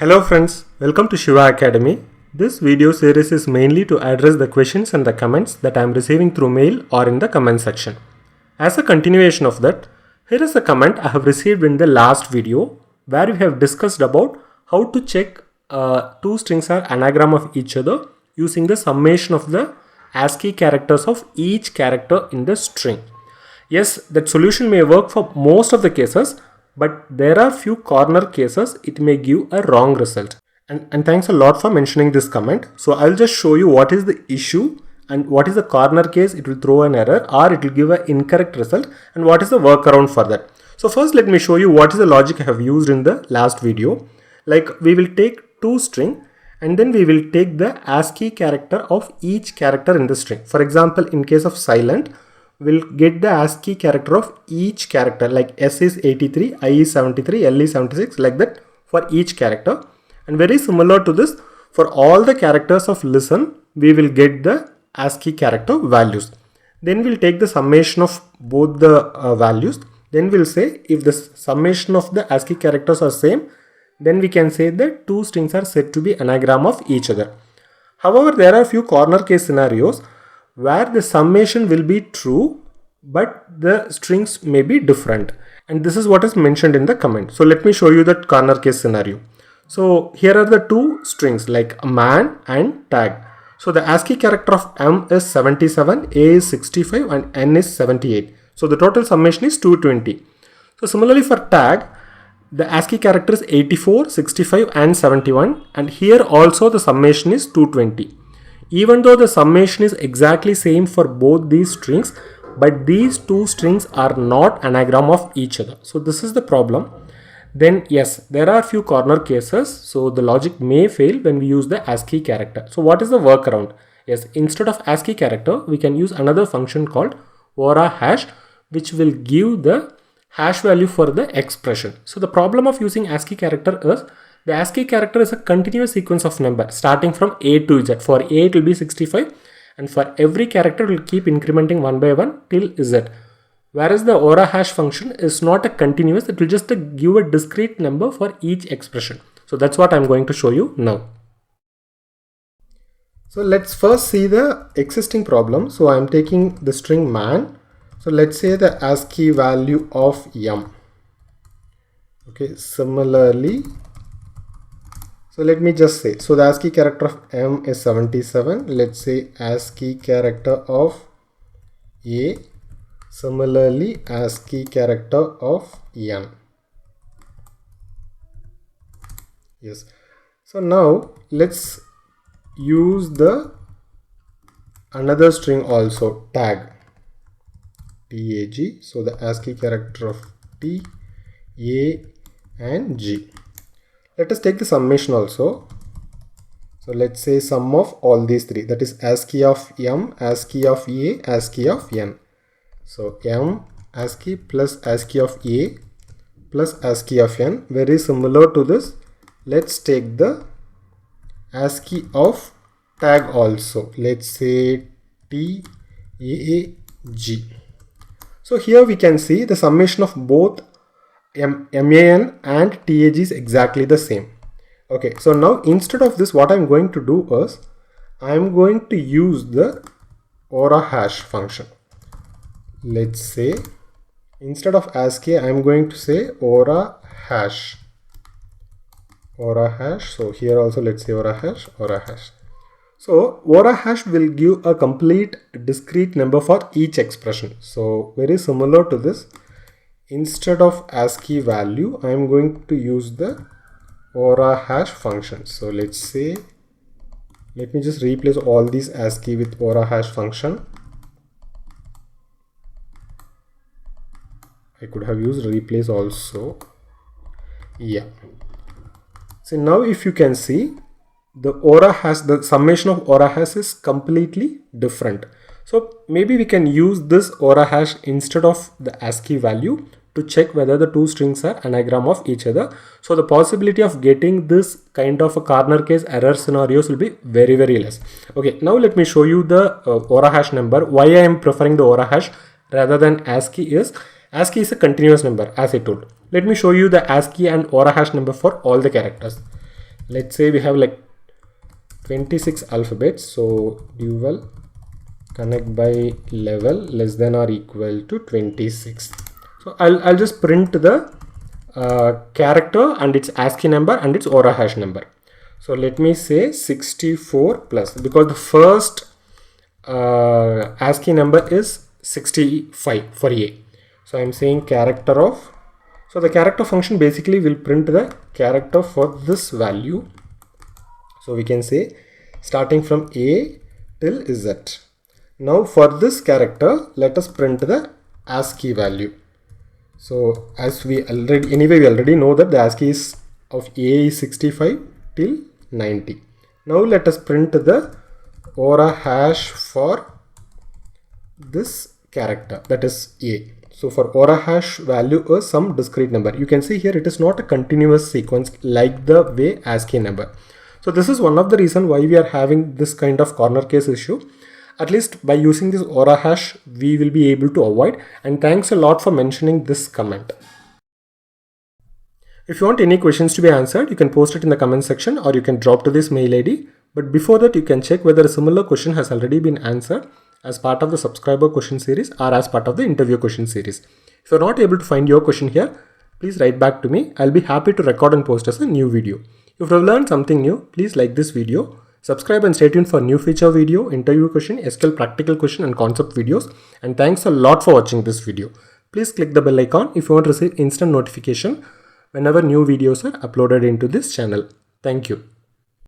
Hello friends, welcome to Shiva Academy. This video series is mainly to address the questions and the comments that I am receiving through mail or in the comment section. As a continuation of that, here is a comment I have received in the last video where we have discussed about how to check two strings are anagram of each other using the summation of the ASCII characters of each character in the string. Yes, that solution may work for most of the cases, but there are few corner cases it may give a wrong result. And thanks a lot for mentioning this comment. So I'll just show you what is the issue and what is the corner case it will throw an error or it will give an incorrect result and what is the workaround for that. So first let me show you what is the logic I have used in the last video. Like we will take two string and then we will take the ASCII character of each character in the string. For example, in case of silent, we'll get the ASCII character of each character, like S is 83, I is 73, L is 76, like that for each character. And very similar to this, for all the characters of listen, we will get the ASCII character values. Then we'll take the summation of both the values. Then we'll say if the summation of the ASCII characters are same, then we can say that two strings are said to be anagram of each other. However, there are few corner case scenarios where the summation will be true but the strings may be different, and this is what is mentioned in the comment. So let me show you that corner case scenario. So here are the two strings like man and tag. So the ASCII character of M is 77, A is 65 and N is 78. So the total summation is 220. So similarly for tag, the ASCII character is 84, 65 and 71, and here also the summation is 220. Even though the summation is exactly same for both these strings, but these two strings are not anagram of each other. So this is the problem. Then yes, there are few corner cases, so the logic may fail when we use the ASCII character. So what is the workaround? Yes, instead of ASCII character, we can use another function called ora hash, which will give the hash value for the expression. So the problem of using ASCII character is the ASCII character is a continuous sequence of number starting from A to Z. For A it will be 65 and for every character it will keep incrementing one by one till Z. Whereas the ora hash function is not a continuous, it will just give a discrete number for each expression. So that's what I'm going to show you now. So let's first see the existing problem. So I'm taking the string man. So let's say the ASCII value of M. Okay, similarly, so let me just say, so the ASCII character of M is 77. Let's say ASCII character of A. Similarly, ASCII character of N. Yes. So now let's use the another string also, tag. TAG. So the ASCII character of T, A and G. Let us take the summation also. So let's say sum of all these three, that is ASCII of M, ASCII of A, ASCII of N. So M ASCII plus ASCII of A plus ASCII of N. Very similar to this, let's take the ASCII of tag also. Let's say T, A, G. So here we can see the summation of both MAN and TAG is exactly the same. Okay, so now instead of this, what I'm going to do is I'm going to use the ora hash function. Let's say instead of ASCII, I'm going to say ora hash. Ora hash. So here also let's say ora hash, ora hash. So ora hash will give a complete discrete number for each expression. So very similar to this, instead of ASCII value, I am going to use the ora hash function. So let's say, let me just replace all these ASCII with ora hash function. I could have used replace also. Yeah. So now if you can see, the ora hash, the summation of ora hash is completely different. So maybe we can use this ora hash instead of the ASCII value to check whether the two strings are anagram of each other. So the possibility of getting this kind of a corner case error scenarios will be very less. Okay, now let me show you the ora hash number. Why I am preferring the ora hash rather than ASCII is, ASCII is a continuous number as I told. Let me show you the ASCII and ora hash number for all the characters. let's say we have like 26 alphabets, so dual connect by level less than or equal to 26. So I'll just print the character and its ASCII number and its Aura hash number. So let me say 64 plus, because the first ASCII number is 65 for A. So I'm saying character of, so the character function basically will print the character for this value. So we can say starting from A till Z. Now for this character, let us print the ASCII value. So as we already know that the ASCII is of A is 65 till 90. Now let us print the Aura hash for this character, that is A. So for Aura hash value is some discrete number. You can see here it is not a continuous sequence like the way ASCII number. So this is one of the reason why we are having this kind of corner case issue. At least by using this Aura hash, we will be able to avoid. And thanks a lot for mentioning this comment. If you want any questions to be answered, you can post it in the comment section or you can drop to this mail ID. But before that, you can check whether a similar question has already been answered as part of the subscriber question series or as part of the interview question series. If you're not able to find your question here, please write back to me. I'll be happy to record and post as a new video. If you've learned something new, please like this video, subscribe and stay tuned for new feature video, interview question, SQL practical question and concept videos. And thanks a lot for watching this video. Please click the bell icon if you want to receive instant notification whenever new videos are uploaded into this channel. Thank you.